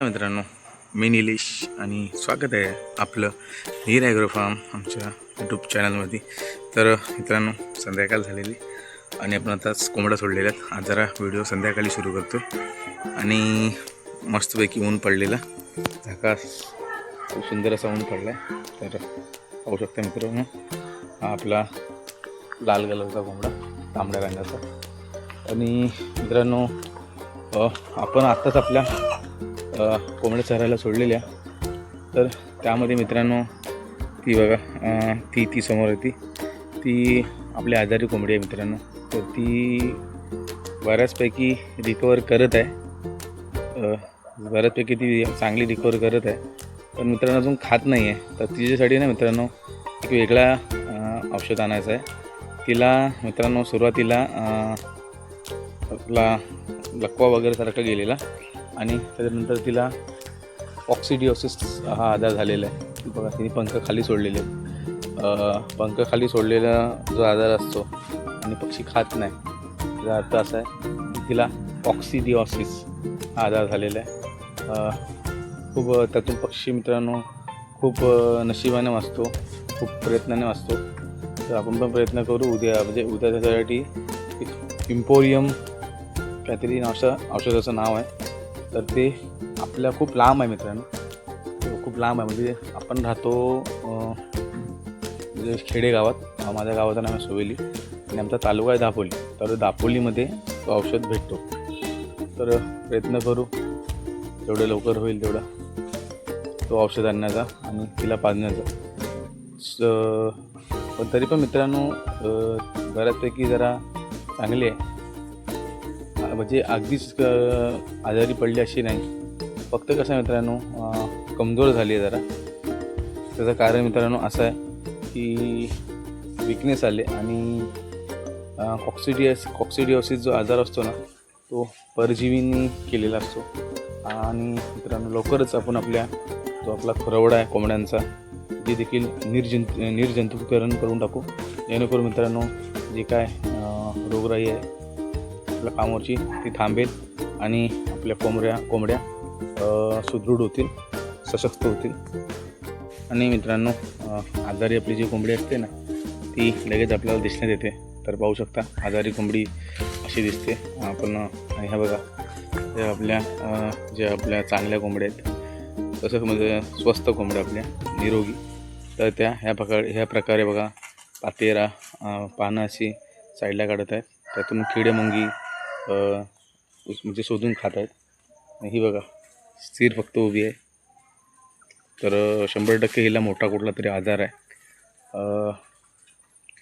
मित्रांनो, मी निलेश आणि स्वागत आहे आपलं नीर ॲग्रो फार्म आमच्या यूट्यूब चॅनलमध्ये. तर मित्रांनो, संध्याकाळ झालेली आणि आपण आताच कोंबडा सोडलेला आहेत. आज जरा व्हिडिओ संध्याकाळी सुरू करतो आणि मस्तपैकी ऊन पडलेला, झाकास खूप सुंदर असा ऊन पडला आहे. तर पाहू शकता मित्रांनो, हा आपला लाल कलरचा कोंबडा, तांबड्या रंगाचा. आणि मित्रांनो, आपण आत्ताच आपल्या कोंबड्या चरायला सोडलेल्या. तर त्यामध्ये मित्रांनो ती बघा, ती समोर होती, ती आपली आजारी कोंबडी आहे मित्रांनो. तर ती बऱ्याचपैकी रिकवर करत आहे, बऱ्याचपैकी ती चांगली रिकवर करत आहे. पण मित्रांनो अजून खात नाही आहे. तर तिच्यासाठी ना मित्रांनो एक वेगळा औषध आणायचं आहे. तिला मित्रांनो सुरुवातीला आपला लकवा वगैरे सारखा गेलेला आणि त्याच्यानंतर तिला ऑक्सिडिओसिस हा आजार झालेला आहे. ती बघा, तिने पंख खाली सोडलेले, पंख खाली सोडलेला जो आजार असतो आणि पक्षी खात नाही, त्याचा अर्थ असा आहे की तिला ऑक्सिडिओसिस हा आजार झालेला आहे. खूप त्यातून पक्षी मित्रांनो खूप नशिबाने वाचतो, खूप प्रयत्नाने वाचतो. तर आपण पण प्रयत्न करू उद्या, म्हणजे उद्या त्याच्यासाठी एक इम्पोरियम काहीतरी औषधाचं नाव आहे. तर ते आपल्या खूप लांब आहे मित्रांनो, खूप लांब आहे. म्हणजे आपण राहतो म्हणजे खेडेगावात, माझ्या गावाचं नाव आहे सोवेली आणि आमचा तालुका आहे दापोली. तर दापोलीमध्ये तो औषध भेटतो. तर प्रयत्न करू जेवढं लवकर होईल तेवढा तो औषध आणण्याचा आणि तिला पाजण्याचा. पण तरी पण मित्रांनो बऱ्याचपैकी जरा चांगली आहे, म्हणजे अगदीच आजारी पडली अशी नाही. फक्त कसं आहे मित्रांनो, कमजोर झाली आहे जरा. त्याचं कारण मित्रांनो असं आहे की विकनेस आले आणि कॉक्सिडिओसिस जो आजार असतो ना, तो परजीवींनी केलेला असतो. आणि मित्रांनो लवकरच आपण आपल्या जो आपला खुरवडा आहे कोंबड्यांचा, ते देखील निर्जंतुकीकरण करून टाकू, जेणेकरून मित्रांनो जे काय रोगराई आहे आपल्या कामावरची ती थांबेल आणि आपल्या कोंबड्या सुदृढ होतील, सशक्त होतील. आणि मित्रांनो आजारी आपली जी कोंबडी असते ना, ती लगेच आपल्याला दिसण्यात येते. तर पाहू शकता आजारी कोंबडी अशी दिसते आपण. आणि ह्या बघा, जे आपल्या चांगल्या कोंबड्या आहेत, तसंच म्हणजे स्वस्त कोंबड्या आपल्या निरोगी, तर त्या ह्या प्रकारे बघा पातेरा पानं अशी साईडला काढत आहेत. त्यातून किडेमुंगी म्हणजे शोधून खात आहेत. ही बघा स्थिर फक्त उभी आहे. तर 100% हिला मोठा कुठला तरी आजार आहे.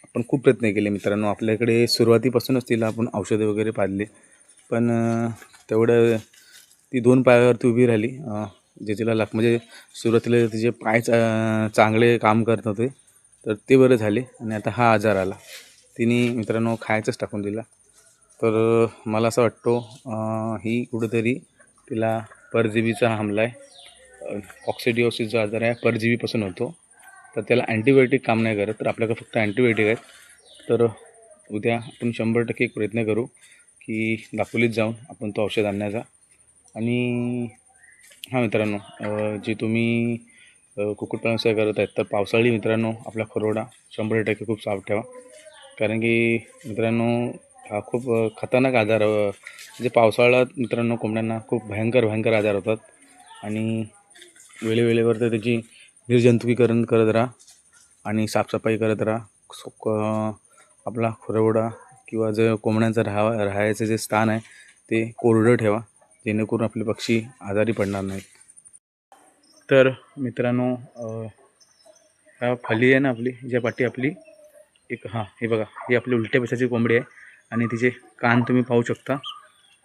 आपण खूप प्रयत्न केले मित्रांनो, आपल्याकडे सुरुवातीपासूनच तिला आपण औषधे वगैरे पाजली, पण तेवढं ती 2 पायावरती उभी राहिली. जे तिला म्हणजे सुरुवातीला तिचे पाय चांगले काम करत होते, तर ते बरं झाले. आणि आता हा आजार आला, तिने मित्रांनो खायचंच टाकून दिला. तर मला असं वाटतो ही कुठेतरी तिला परजीवीचा हमला आहे. ऑक्सिडिओसिस जो आजार आहे परजीवीपासून होतो. तर त्याला अँटीबायोटिक काम नाही करत, तर आपल्याकडे फक्त अँटीबायोटिक आहेत. तर उद्या आपण 100% एक प्रयत्न करू की दापोलीत जाऊन आपण तो औषध आणण्याचा. आणि हां मित्रांनो, जे तुम्ही कुक्कुटपालन व्यवसाय करत आहेत, तर पावसाळी मित्रांनो आपला खुरवडा 100% खूप साफ ठेवा. कारण की मित्रांनो हा खूप खतरनाक आजार, म्हणजे पावसाळ्यात मित्रांनो कोंबड्यांना खूप भयंकर आजार होतात. आणि वेळेवर तर त्याची निर्जंतुकीकरण करत राहा आणि साफसफाई करत राहा. आपला खुरवडा किंवा जे कोंबड्यांचं राहायचं जे स्थान आहे ते कोरडं ठेवा, जेणेकरून आपले पक्षी आजारी पडणार नाहीत. तर मित्रांनो ह्या फली आहे ना आपली, ज्या पाठी आपली एक, हे बघा, ही आपली उलट्या पेशाची कोंबडी आहे. आणि तिचे कान तुम्ही पाहू शकता,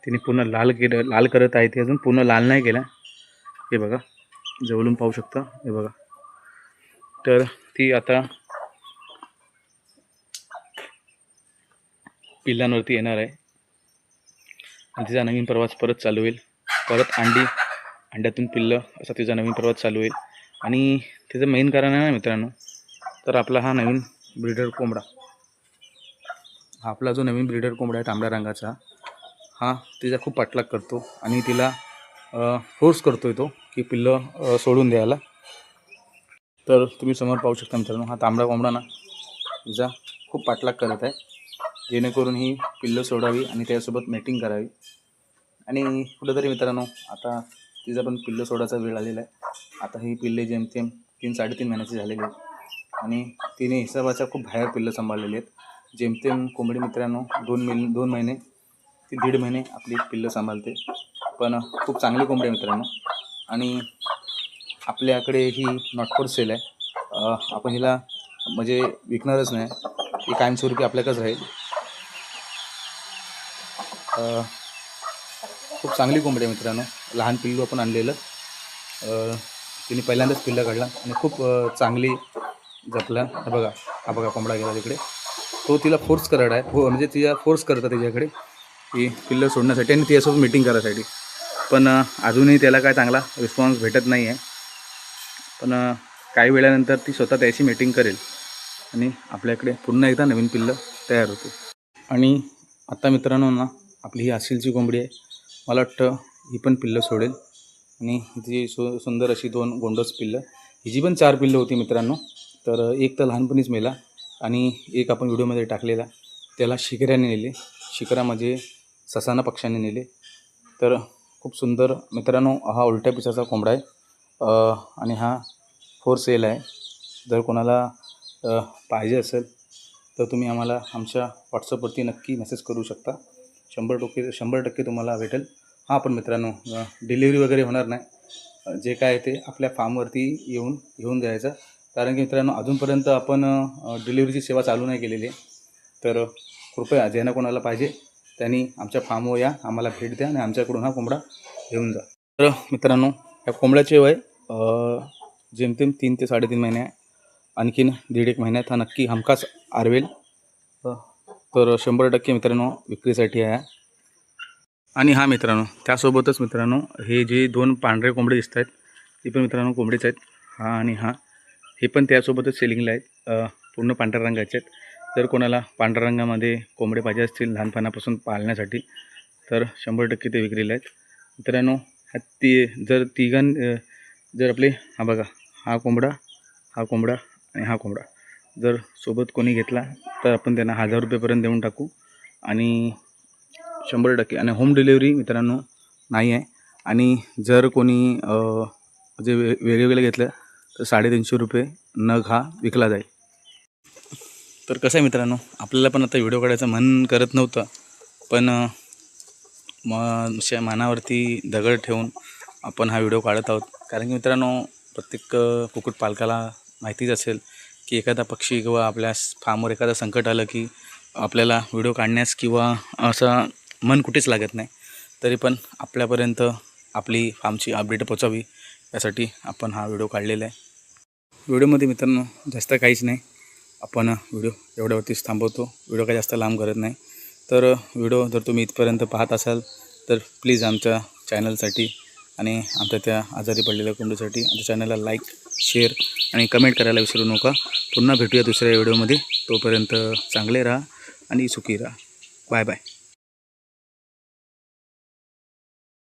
तिने पूर्ण लाल करत आहे. ती अजून पूर्ण लाल नाही केला, हे बघा जवळून पाहू शकता, हे बघा. तर ती आता पिल्लांवरती येणार आहे आणि तिचा नवीन प्रवास परत चालू होईल. परत अंड्यातून पिल्लं असा तिचा नवीन प्रवास चालू होईल. आणि त्याचं मेन कारण आहे ना मित्रांनो, तर आपला हा नवीन ब्रीडर कोंबडा, आपला जो नवीन ब्रीडर कोंबडा आहे तांबड्या रंगाचा, हा तिचा खूप पाठलाग करतो आणि तिला फोर्स करतो आहे तो की पिल्लं सोडून द्यायला. तर तुम्ही समोर पाहू शकता मित्रांनो, हा तांबडा कोंबडा ना तिचा खूप पाठलाग करत आहे, जेणेकरून ही पिल्लं सोडावी आणि त्यासोबत मेटिंग करावी. आणि कुठेतरी मित्रांनो आता तिचा पण पिल्लं सोडायचा वेळ आलेला आहे. आता ही पिल्ले जेमतेम 3-3.5 महिन्याची झालेली आहेत आणि तिने हिसाबाच्या खूप बाहेर पिल्लं सांभाळलेली आहेत. जेमतेम कोंबडी मित्रांनो 2 महिने ती 1.5 महिने आपली पिल्लं सांभाळते. पण खूप चांगली कोंबडी आहे मित्रांनो. आणि आपल्याकडे ही नॉट फॉर सेल आहे. आपण हिला म्हणजे विकणारच नाही, ही कायमस्वरूपी आपल्याकडेच राहील. खूप चांगली कोंबडी आहे मित्रांनो. लहान पिल्लू आपण आणलेलं, तिने पहिल्यांदाच पिल्ला काढला आणि खूप चांगली जपला. हा बघा कोंबडा गेला तिकडे. तो तिला फोर्स करत आहे, हो म्हणजे तिला फोर्स करतात तिच्याकडे की पिल्लं सोडण्यासाठी आणि तिच्यासोबत मीटिंग करायसाठी. पण अजूनही त्याला काय चांगला रिस्पॉन्स भेटत नाही आहे. पण काही वेळानंतर ती स्वतः त्याची मीटिंग करेल आणि आपल्याकडे पुन्हा एकदा नवीन पिल्लं तयार होते. आणि आता मित्रांनो ना आपली ही आसिलची कोंबडी आहे. मला वाटतं ही पण पिल्लं सोडेल आणि हिची सुंदर अशी 2 गोंडस पिल्लं. हिची पण 4 पिल्लं होती मित्रांनो. तर एक तर लहानपणीच मेला आणि एक आपण व्हिडिओमध्ये टाकलेला, त्याला शिकऱ्याने नेले. शिकरा म्हणजे ससाना पक्षाने नेले. तर खूप सुंदर मित्रांनो हा उलट्या पिसाचा कोंबडा आहे आणि हा फॉर सेल आहे. जर कोणाला पाहिजे असेल तर तुम्ही आम्हाला आमच्या व्हॉट्सअपवरती नक्की मेसेज करू शकता. 100% तुम्हाला भेटेल. हां पण मित्रांनो डिलिव्हरी वगैरे होणार नाही. जे काय ते आपल्या फार्मवरती येऊन घेऊन जायचं. कारण की मित्रांनो अजूनपर्यंत आपण डिलिव्हरीची सेवा चालू नाही केलेली आहे. तर कृपया ज्यांना कोणाला पाहिजे त्यांनी आमच्या फार्मवर या, आम्हाला भेट द्या आणि आमच्याकडून हा कोंबडा घेऊन जा. तर मित्रांनो या कोंबड्याचे वय जेमतेम 3 ते 3.5 महिने आहे. आणखीन 1.5 महिन्यात हा नक्की हमखास आरवेल. तर 100% मित्रांनो विक्रीसाठी आहे. आणि हा मित्रांनो त्यासोबतच मित्रांनो हे जे 2 पांढरे कोंबडे दिसत आहेत ते पण मित्रांनो कोंबडेच आहेत. हा आणि हा हे पण त्यासोबतच सेलिंगला आहेत. पूर्ण पांढऱ्या रंगाचे आहेत. जर कोणाला पांढऱ्या रंगामध्ये कोंबडे पाहिजे असतील लहानपणापासून पाळण्यासाठी तर 100% ते विक्रीला आहेत मित्रांनो. जर जर आपले हा बघा हा कोंबडा आणि हा कोंबडा जर सोबत कोणी घेतला तर आपण त्यांना 1000 रुपयेपर्यंत देऊन टाकू. आणि 100% आणि होम डिलिव्हरी मित्रांनो नाही आहे. आणि जर कोणी म्हणजे वेगवेगळं घेतलं तर 350 रुपये नग हा विकला जाईल. तर कसं आहे मित्रांनो आपल्याला पण आता व्हिडिओ काढायचं मन करत नव्हतं, पण मनावरती दगड ठेवून आपण हा व्हिडिओ काढत आहोत. कारण की मित्रांनो प्रत्येक कुक्कुटपालकाला माहितीच असेल की एखादा पक्षी किंवा आपल्या फार्मवर एखादा संकट आलं की आपल्याला व्हिडिओ काढण्यास किंवा असं मन कुठेच लागत नाही. तरी पण आपल्यापर्यंत आपली फार्मची अपडेट पोचावी यासाठी आपण हा व्हिडिओ काढलेला आहे. व्हिडिओमध्ये मित्रांनो जास्त काहीच नाही, आपण व्हिडिओ एवढ्यावरतीच थांबवतो. व्हिडिओ काही जास्त लांब करत नाही. तर व्हिडिओ जर तुम्ही इथपर्यंत पाहत असाल तर प्लीज आमच्या चॅनलसाठी आणि आमच्या त्या आजारी पडलेल्या कोंबडीसाठी आमच्या चॅनलला लाईक, शेअर आणि कमेंट करायला विसरू नका. पुन्हा भेटूया दुसऱ्या व्हिडिओमध्ये. तोपर्यंत चांगले राहा आणि सुखी राहा. Bye bye.